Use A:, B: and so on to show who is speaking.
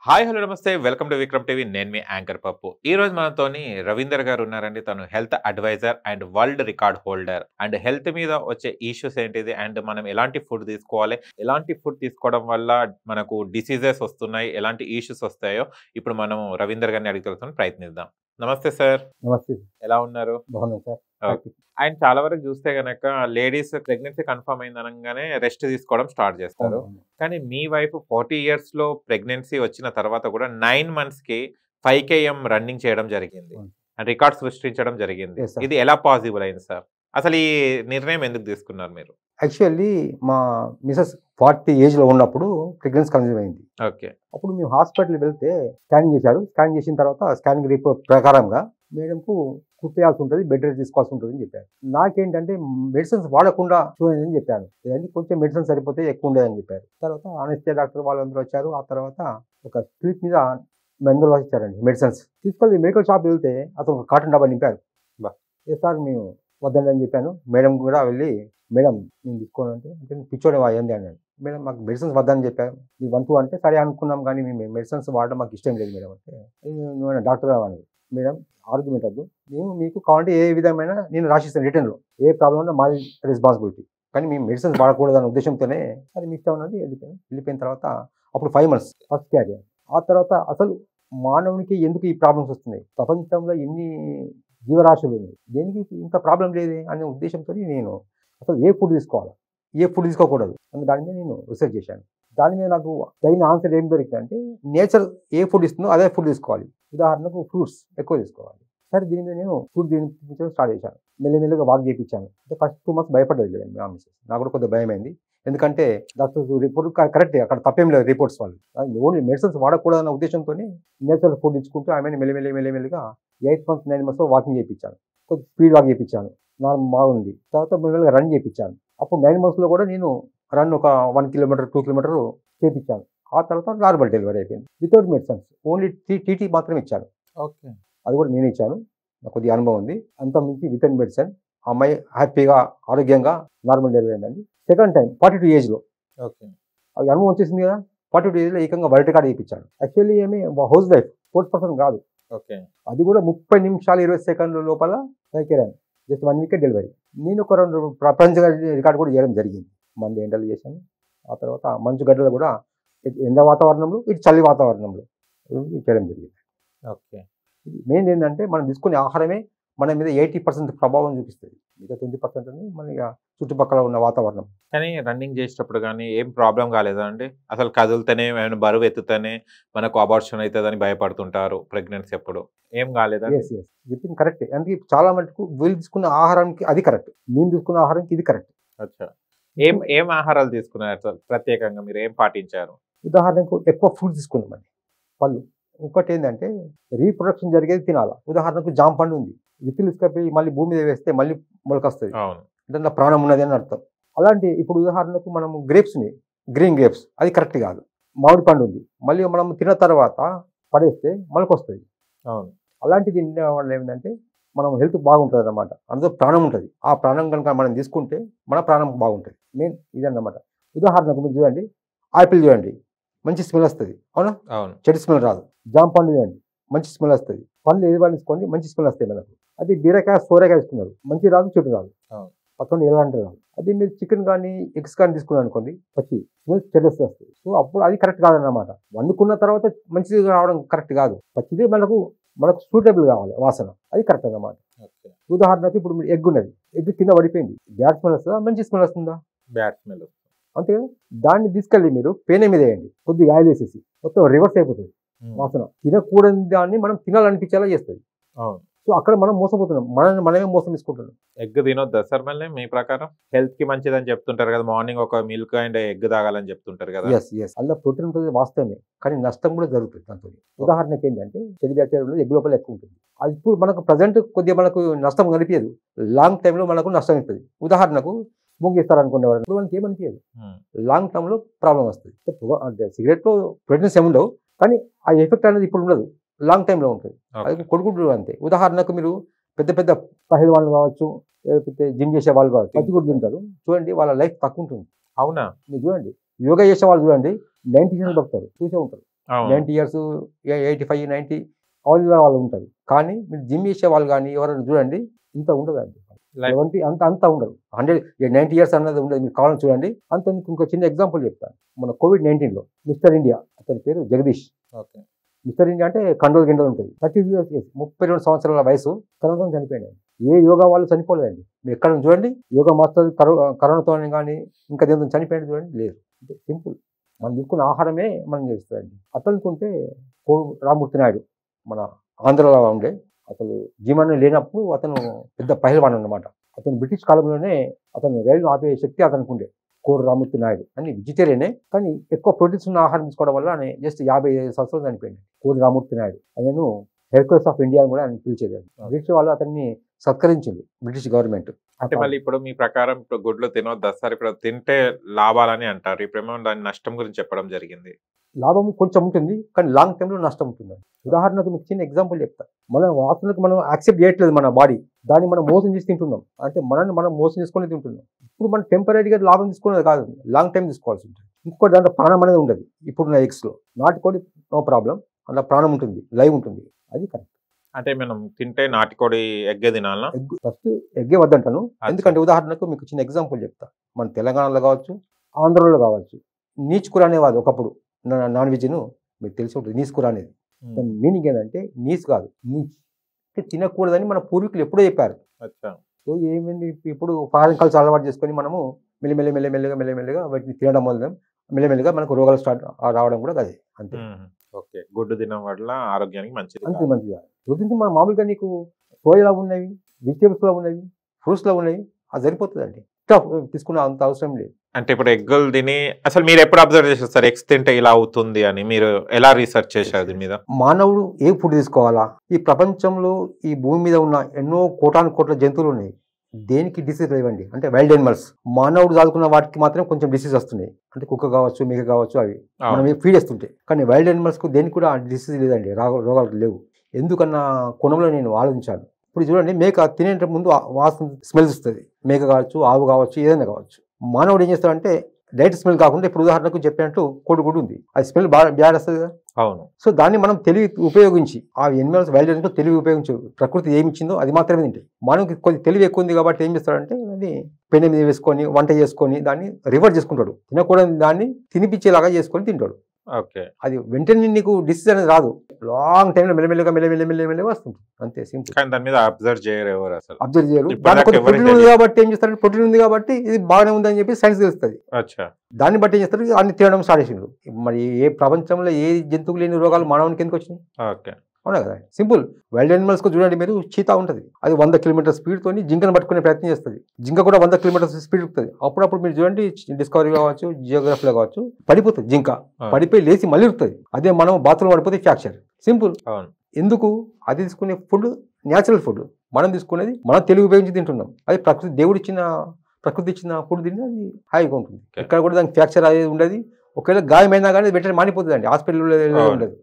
A: Hi hello నమస్తే welcome to Vikram TV నేను మీ anchor పప్పు ఈ రోజు మనతోని రవీందర్ గారు ఉన్నారండి. తను health advisor and world record holder and health మీద వచ్చే ఇష్యూస్ ఏంటిది అండ్ మనం ఎలాంటి ఫుడ్ తీసుకోవాలి, ఎలాంటి ఫుడ్ తీసుకోవడం వల్ల మనకు డిసీజెస్ వస్తున్నాయి, ఎలాంటి ఇష్యూస్ వస్తాయో ఇప్పుడు మనం రవీందర్ గారిని అడిగి తెలుసుకొని ప్రయత్నిద్దాం. నమస్తే సార్.
B: నమస్తే.
A: ఎలా ఉన్నారు?
B: బాగున్నాను సార్.
A: ఓకే. అండ్ చాలా వరకు చూస్తే గనక లేడీస్ ప్రెగ్నెన్సీ కన్ఫర్మ్ అయింది అనగానే రెస్ట్ తీసుకోవడం స్టార్ట్ చేస్తారు. కానీ మీ వైఫ్ 40 years లో ప్రెగ్నెన్సీ వచ్చిన తర్వాత కూడా 9 months కి 5 km రన్నింగ్ చేయడం జరిగింది. రికార్డ్ సృష్టించడం జరిగింది.
B: Yes, sir.
A: ఇది ఎలా పాసిబుల్ అయింది సార్? అసలు ఈ నిర్ణయం ఎందుకు తీసుకున్నారు మీరు?
B: యాక్చువల్లీ మా మిసెస్ 40 ఏజ్లో ఉన్నప్పుడు ప్రెగ్నెన్సీ కన్సీవ్ అయింది.
A: ఓకే.
B: అప్పుడు మేము హాస్పిటల్ వెళ్తే స్కానింగ్ చేశారు. స్కాన్ చేసిన తర్వాత స్కానింగ్ రిపోర్ట్ ప్రకారంగా మేడంకు కుట్టేయాల్సి ఉంటుంది, బెడ్ రెస్ట్ తీసుకోవాల్సి ఉంటుంది అని చెప్పారు. నాకేంటంటే మెడిసిన్స్ వాడకుండా చూడండి అని చెప్పాను. లేదంటే కొంచెం మెడిసిన్ సరిపోతే ఎక్కువ ఉండేదని చెప్పారు. తర్వాత అనెస్థియా డాక్టర్ వాళ్ళందరూ వచ్చారు. ఆ తర్వాత ఒక స్ట్రీట్ మీద మందులు ఇచ్చారండి మెడిసిన్స్. తీసుకెళ్ళి మెడికల్ షాప్ వెళ్తే అతను ఒక కాటన్ డబ్బా నింపారు. ఏ సార్ మేము వద్దండి అని చెప్పాను. మేడం కూడా వెళ్ళి మేడం నేను తీసుకోను అంటే పిచ్చోడే అయ్యింది అన్నాడు. మేడం మాకు మెడిసిన్స్ వద్దని చెప్పారు, మీ 1-2 అంటే సరే అనుకున్నాం, కానీ మేము మెడిసిన్స్ వాడడం మాకు ఇష్టం లేదు మేడం అంటే. నువ్వు డాక్టర్ అన్నాడు. మేడం ఆర్గ్యుమెంట్ వద్దు, మేము మీకు కావాలంటే ఏ విధమైన నేను రాసిస్తాను రిటర్న్లో, ఏ ప్రాబ్లం ఉన్నా మాది రెస్పాన్సిబిలిటీ, కానీ మేము మెడిసిన్స్ వాడకూడదనే ఉద్దేశంతోనే అది మీ ఇష్టం ఉన్నది. వెళ్ళిపోయిన తర్వాత అప్పుడు 5 months ఫస్ట్ క్యారియర్. ఆ తర్వాత అసలు మానవునికి ఎందుకు ఈ ప్రాబ్లమ్స్ వస్తున్నాయి, ప్రపంచంలో ఎన్ని జీవరాశులు ఉన్నాయి, దేనికి ఇంత ప్రాబ్లం లేదే అనే ఉద్దేశంతో నేను అసలు ఏ ఫుడ్ తీసుకోవాలి, ఏ ఫుడ్ తీసుకోకూడదు అని దాని మీద నేను రీసెర్చ్ చేశాను. దాని మీద నాకు తగిన ఆన్సర్ ఏం దొరికిందంటే నేచర్ ఏ ఫుడ్ ఇస్తుందో అదే ఫుడ్ తీసుకోవాలి. ఉదాహరణకు ఫ్రూట్స్ ఎక్కువ తీసుకోవాలి. సరే దీని మీద నేను ఫుడ్ తినిపించడం స్టార్ట్ చేశాను. మెల్లమెల్లగా వాక్ చేయించాను. అంటే ఫస్ట్ 2 months భయపడలేదు లేదండి మా మిస్సెస్. నాకు కూడా కొద్దిగా భయమైంది. ఎందుకంటే డాక్టర్స్ రిపోర్ట్ కరెక్ట్, అక్కడ తప్పేం లేదు రిపోర్ట్స్ వాళ్ళు. ఓన్లీ మెడిసిన్స్ వాడకూడదన్న ఉద్దేశంతో నేచురల్ ఫుడ్ ఇచ్చుకుంటూ ఆమెను మెల్లమెల్లగా 8 months 9 months వాకింగ్ చేయించాను. కొద్దిగా స్పీడ్ వాక్ చేయించాను. నాకు బాగుంది. తర్వాత మెల్లమెల్లగా రన్ చేయించాను. అప్పుడు 9 months కూడా నేను రన్ ఒక 1 kilometer 2 kilometer చేయించాను. ఆ తర్వాత నార్మల్ డెలివరీ అయిపోయింది వితౌట్ మెడిసిన్స్. ఓన్లీ టీటీ మాత్రం ఇచ్చాను.
A: ఓకే.
B: అది కూడా నేను ఇచ్చాను. నాకు కొద్దిగా అనుభవం ఉంది. అంత మించి వితౌట్ మెడిసిన్ అమ్మాయి హ్యాపీగా ఆరోగ్యంగా నార్మల్ డెలివరీ అయిందండి. సెకండ్ టైం 42 ఏజ్లో.
A: ఓకే.
B: అది అనుభవం వచ్చేసింది కదా. 42 ఏజ్లో ఏకంగా వరల్డ్ రికార్డ్ చేయించాను. యాక్చువల్లీ ఏమి హౌస్ వైఫ్, స్పోర్ట్స్ పర్సన్ కాదు.
A: ఓకే.
B: అది కూడా 30 నిమిషాలు 20 సెకండ్ల లోపల పైకెరాను. Just 1 week delivery. నేను ఒక 2 ప్రపంచ రికార్డు కూడా చేయడం జరిగింది. మంది ఎండలు చేశాను. ఆ తర్వాత మంచు గడ్డలు కూడా ఎండ వాతావరణంలో, ఇటు చలి వాతావరణంలో చేయడం జరిగింది.
A: ఓకే.
B: ఇది మెయిన్ ఏంటంటే మనం తీసుకునే ఆహారమే మన మీద 80% ప్రభావం చూపిస్తుంది. మిగతా 20% మన చుట్టుపక్కల ఉన్న వాతావరణం.
A: కానీ రన్నింగ్ చేసేటప్పుడు కానీ ఏం ప్రాబ్లం కాలేదా అండి? అసలు కదులుతూనే ఏమైనా బరువు ఎత్తుతూనే మనకు అబార్షన్ అవుతుందని భయపడుతుంటారు ప్రెగ్నెన్సీ అప్పుడు. ఏం కాలేదా?
B: ఎస్ చెప్పింది కరెక్టే. అందుకే చాలా మటుకు వీళ్ళు తీసుకున్న ఆహారానికి అది కరెక్ట్, మేము తీసుకున్న ఆహారానికి ఇది కరెక్ట్.
A: అచ్చా. ఏం ఆహారాలు తీసుకున్నారు సార్? ప్రత్యేకంగా మీరు ఏం పాటించారు?
B: ఉదాహరణకు ఎక్కువ ఫ్రూట్ తీసుకున్నామండి. పళ్ళు. ఇంకోటి ఏంటంటే రీప్రొడక్షన్ జరిగేది తినాలా. ఉదాహరణకు జామ పండు ఉంది, విత్తులు తీసుకపోయి మళ్ళీ భూమి మీద వేస్తే మళ్ళీ మొలకొస్తుంది.
A: అవును.
B: అంటే నా ప్రాణం ఉన్నది అని అర్థం. అలాంటి ఇప్పుడు ఉదాహరణకు మనము గ్రేప్స్ ఉన్నాయి, గ్రీన్ గ్రేప్స్, అది కరెక్ట్ కాదు. మామిడి పండు ఉంది, మళ్ళీ మనం తిన్న తర్వాత పడేస్తే మొలకొస్తుంది.
A: అవును.
B: అలాంటిది తినడం వల్ల ఏంటంటే మనం హెల్త్ బాగుంటుంది అన్నమాట. అందులో ప్రాణం ఉంటుంది. ఆ ప్రాణం కనుక మనం తీసుకుంటే మన ప్రాణం బాగుంటుంది. మెయిన్ ఇదన్నమాట. ఉదాహరణకు మీరు చూడండి, ఆపిల్ చూడండి, మంచి స్మెల్ వస్తుంది, అవునా?
A: అవును.
B: చెడు స్మెల్ రాదు. జామ పండు చూడండి, మంచి స్మెల్ వస్తుంది. పండ్లు ఏది వాళ్ళు తీసుకోండి, మంచి స్మెల్ వస్తాయి మనకు. అది బీరకాయ సోరకాయ తీసుకున్నారు, మంచి రాదు, చెడు రాదు, పక్కన ఎలా అంటే రాదు. అది మీరు చికెన్ కానీ ఎగ్స్ కానీ తీసుకున్నారు అనుకోండి, పచ్చి స్మెల్ చెడు వస్తుంది. సో అప్పుడు అది కరెక్ట్ కాదన్నమాట. వండుకున్న తర్వాత మంచిది రావడం కరెక్ట్ కాదు. పచ్చిదే మనకు సూటబుల్ కావాలి, వాసన, అది కరెక్ట్ అన్నమాట. ఉదాహరణకు ఇప్పుడు మీరు ఎగ్ ఉన్నది, ఎగ్ కింద పడిపోయింది, బ్యాడ్ స్మెల్ వస్తుందా, మంచి స్మెల్ వస్తుందా?
A: Bad smell.
B: అంతే కదా. దాన్ని తీసుకెళ్ళి మీరు పేన మీద వేయండి, కొద్దిగా ఆయిల్ వేసేసి, మొత్తం రివర్స్ అయిపోతుంది వాసన. తినకూడని దాన్ని మనం తినాలనిపించేలా చేస్తుంది.
A: అవును.
B: సో అక్కడ మనం మోసపోతున్నాం, మనమే మోసం తీసుకుంటున్నాం.
A: ఎగ్ తినొద్దా సార్ మళ్ళీ మీ ప్రకారం? హెల్త్ కి మంచిదని చెప్తుంటారు కదా, మార్నింగ్ ఒక మిల్క్ అండ్ ఎగ్ తాగాలని చెప్తుంటారు కదా.
B: ఎస్ అలా ప్రోటీన్ ఉంటుంది వాస్తవమే, కానీ నష్టం కూడా జరుగుతుంది దాంతో. ఉదాహరణకి ఏంటంటే చెడు బ్యాక్టీరియా ఎగ్ లోపల ఎక్కువ ఉంటుంది. అది ఇప్పుడు మనకు ప్రజెంట్ కొద్దిగా మనకు నష్టం కనిపించదు, లాంగ్ టైంలో మనకు నష్టం ఇస్తుంది. ఉదాహరణకు స్మోక్ చేస్తారనుకునే వాళ్ళు మనకి ఏమనిపించదు, లాంగ్ టర్మ్లో ప్రాబ్లం వస్తుంది. అంటే సిగరెట్లో ప్రోటీన్స్ ఏమి ఉండవు, కానీ ఆ ఎఫెక్ట్ అనేది ఇప్పుడు ఉండదు, లాంగ్ టైంలో ఉంటుంది. అది కొడుకుంటారు అంతే. ఉదాహరణకు మీరు పెద్ద పెద్ద పహిల్ వాళ్ళు కావచ్చు, లేకపోతే జిమ్ చేసే వాళ్ళు కావచ్చు, పచ్చి కూడా తింటారు చూడండి, వాళ్ళ లైఫ్ తక్కువ ఉంటుంది.
A: అవునా?
B: మీరు చూడండి, యోగా చేసే వాళ్ళు చూడండి 90 బతుకుతారు, చూసే ఉంటారు.
A: అవును
B: 90 ఇయర్స్ 85 90 వాళ్ళు ఉంటారు. కానీ మీరు జిమ్ చేసే వాళ్ళు కానీ ఎవరైనా చూడండి ఇంత ఉండదండి.
A: Like-
B: 70 అంత ఉండదు. 90 ఇయర్స్ అన్నది ఉండదు. మీరు కావాలని చూడండి. అంత మీకు ఇంకో చిన్న ఎగ్జాంపుల్ చెప్తాను. మన COVID-19లో మిస్టర్ ఇండియా అతని పేరు జగదీష్.
A: ఓకే
B: మిస్టర్ ఇండియా అంటే కండోలు గిండలు ఉంటుంది. 32 ఇయర్స్ 32 సంవత్సరాల వయసు కరోనాతో చనిపోయాడు. ఏ యోగా వాళ్ళు చనిపోలేదండి. మీరు ఎక్కడ చూడండి యోగా మాస్టర్ కరోనాతో కానీ ఇంకా దేంతో చనిపోయాడు చూడండి లేదు. అంటే సింపుల్ మనం తీసుకున్న ఆహారమే మనం చేస్తుందండి. అట్లా అనుకుంటే రామూర్తి నాయుడు మన ఆంధ్రలో ఉండే అసలు జీవనం లేనప్పుడు అతను పెద్ద పహల్వాన్ అన్నమాట. అతను బ్రిటిష్ కాలంలోనే అతను రైలు ఆపే శక్తి అతనికి ఉండే. కోరు రామూర్తి నాయుడు అని వెజిటేరియనే కానీ ఎక్కువ ప్రోటీన్స్ ఉన్న ఆహారం తీసుకోవడం వల్ల ఆయన జస్ట్ 55 సంవత్సరాలు చనిపోయింది. కోరు రామూర్తి నాయుడు ఆయన హెర్క్యులస్ ఆఫ్ ఇండియా అని కూడా ఆయన పిలిచేది. బ్రిటిష్ వాళ్ళు అతన్ని సత్కరించింది బ్రిటిష్ గవర్నమెంట్.
A: అంటే మళ్ళీ ఇప్పుడు మీ ప్రకారం ఇప్పుడు గుడ్లు తినొద్దు సార్, ఇప్పుడు తింటే లాభాలని అంటారు, ఇప్పుడేమో దాని నష్టం గురించి చెప్పడం జరిగింది.
B: లాభం కొంచెం ఉంటుంది కానీ లాంగ్ టైంలో నష్టం ఉంటుంది. ఉదాహరణకు మీకు చిన్న ఎగ్జాంపుల్ చెప్తా. మన వాసనకు మనం యాక్సెప్ట్ చేయట్లేదు మన బాడీ, దాన్ని మనం మోసం చేసి తింటున్నాం. అంటే మనల్ని మనం మోసం చేసుకొని తింటున్నాం. ఇప్పుడు మనం టెంపరీగా లాభం తీసుకునేది కాదు, లాంగ్ టైం తీసుకోవాల్సి ఉంటుంది. ఇంకొకటి దాంట్లో ప్రాణం అనేది ఉండదు. ఇప్పుడున్న ఎగ్స్లో నాటుకోడి నో ప్రాబ్లం, అందులో ప్రాణం ఉంటుంది, లైవ్ ఉంటుంది, అది కరెక్ట్.
A: అంటే మనం తింటే నాటుకోడి ఎగ్గే తినాలా?
B: ఎగ్ ఫస్ట్ ఎగ్గే వద్దంటాను. ఎందుకంటే ఉదాహరణకు మీకు చిన్న ఎగ్జాంపుల్ చెప్తా. మన తెలంగాణలో కావచ్చు, ఆంధ్రలో కావచ్చు, నీచ్ కూర అనేవాళ్ళు ఒకప్పుడు. నాన్ వెజ్ను మీకు తెలిసి ఉంటుంది నీచ్ కూర అనేది. దాని మీనింగ్ ఏంటంటే నీచ్ కాదు, నీచ్ అంటే తినకూడదని మన పూర్వీకులు ఎప్పుడో చెప్పారు. సో ఏమైంది ఇప్పుడు ఫారెన్ కల్చర్ అలవాటు చేసుకొని మనము మెల్లమెల్లగా వాటిని తినడం వల్ల మెల్లమెల్లగా మనకు రోగాలు స్టార్ట్ రావడం కూడా అదే అంతే.
A: ఓకే, గుడ్డు తినడం వల్ల ఆరోగ్యానికి మంచిది.
B: అంతే మంచిగా ప్రోటీన్స్ మన మామూలుగా నీకు సోయాలో ఉన్నవి, వెజిటేబుల్స్లో ఉన్నవి, ఫ్రూట్స్లో ఉన్నవి, అది సరిపోతుందండి. తీసుకున్న అంత అవసరం లేదు.
A: అంటే ఇప్పుడు ఎగ్గులు తిని అసలు మీరు ఎప్పుడు అబ్జర్వ్ చేసేస్తారు ఎగ్స్ తింటే ఇలా అవుతుంది అని? మీరు ఎలా రీసెర్చ్ చేశారు దీని మీద?
B: మానవుడు ఏ ఫుడ్ తీసుకోవాలా? ఈ ప్రపంచంలో ఈ భూమి మీద ఉన్న ఎన్నో కోటాను కోట్ల జంతువులు ఉన్నాయి, దేనికి డిసీజ్ లేవండి. అంటే వైల్డ్ యానిమల్స్, మానవుడు చదువుకున్న వాటికి మాత్రం కొంచెం డిసీజ్ వస్తున్నాయి. అంటే కుక్క కావచ్చు, మేక కావచ్చు, అవి మనం ఫీడ్ చేస్తుంటాయి. కానీ వైల్డ్ యానిమల్స్కు దేనికి కూడా డిసీజ్ లేదండి, రోగాలు లేవు. ఎందుకన్న కోణంలో నేను ఆలోచించాను. ఇప్పుడు చూడండి, మేక తినే ముందు వాసన స్మెల్ ఇస్తుంది. మేక కావచ్చు, ఆవు కావచ్చు, ఏదైనా కావచ్చు. మానవుడు ఏం చేస్తాడంటే డైరెక్ట్ స్మెల్ కాకుండా ఇప్పుడు ఉదాహరణకు చెప్పినట్టు కోడిగుడ్డు ఉంది, అది స్మెల్ బ్యాడ్ వస్తుంది కదా.
A: అవును.
B: సో దాన్ని మనం తెలివి ఉపయోగించి ఆ ఎనిమల్స్ వైల్డ్ యానిమల్స్ తెలివి ఉపయోగించి ప్రకృతి ఏమి ఇచ్చిందో అది మాత్రమే తింటాయి. మనకి కొద్ది తెలివి ఎక్కువ ఉంది కాబట్టి ఏం చేస్తాడంటే అది పెనె మీద వేసుకొని వంట చేసుకొని దాన్ని రివర్ట్ చేసుకుంటాడు. తినకూడని దాన్ని తినిపించేలాగా చేసుకొని తింటాడు.
A: ఓకే,
B: అది వెంటనే నీకు డిసీజ్ అనేది రాదు, లాంగ్ టైంలో మెల్లమెల్లగా వస్తుంది, అంతే సింపుల్.
A: కానీ దాని మీద అబ్జర్వ్ చేయరు ఎవరు, అసలు
B: అబ్జర్వ్ చేయరు. దాంట్లో కొంచెం ప్రోటీన్ ఉంది కాబట్టి ఏం చేస్తారు, ప్రోటీన్ ఉంది కాబట్టి ఇది బాగానే ఉందని చెప్పి సైన్స్ తెలుస్తుంది. దాన్ని బట్టి ఏం చేస్తారు, అన్ని తినడం స్టార్ట్ చేసిండ్రు. మరి ఏ ప్రపంచంలో ఏ జంతువులు లేని రోగాలు మానవునికి ఎందుకు వచ్చినాయి?
A: ఓకే,
B: అవునా కదా, సింపుల్. వైల్డ్ యానిమల్స్ కు చూడండి మీరు, చీతా ఉంటుంది, అది 100 కిలోమీటర్ స్పీడ్ తోని జింకను పట్టుకునే ప్రయత్నం చేస్తుంది. జింక కూడా 100 కిలోమీటర్స్ స్పీడ్ ఉంటుంది. అప్పుడప్పుడు మీరు చూడండి డిస్కవరీ కావచ్చు, జియోగ్రఫీలో కావచ్చు, పడిపోతుంది జింక, పడిపోయి లేచి మళ్ళీ ఉరుకుతుంది. అదే మనం బాత్రూమ్ పడిపోతే ఫ్రాక్చర్, సింపుల్. ఎందుకు? అది తీసుకునే ఫుడ్ న్యాచురల్ ఫుడ్, మనం తీసుకునేది మనం తెలుగు ఉపయోగించి తింటున్నాం. అది ప్రకృతి ఇచ్చిన ఫుడ్ తిని అది హాయిగా ఉంటుంది. ఇక్కడ కూడా దానికి ఫ్రాక్చర్ అనేది ఉండదు. ఒకవేళ గాయమైనా కానీ వెంటనే మానిపోతుంది అండి, హాస్పిటల్లో ఉండదు.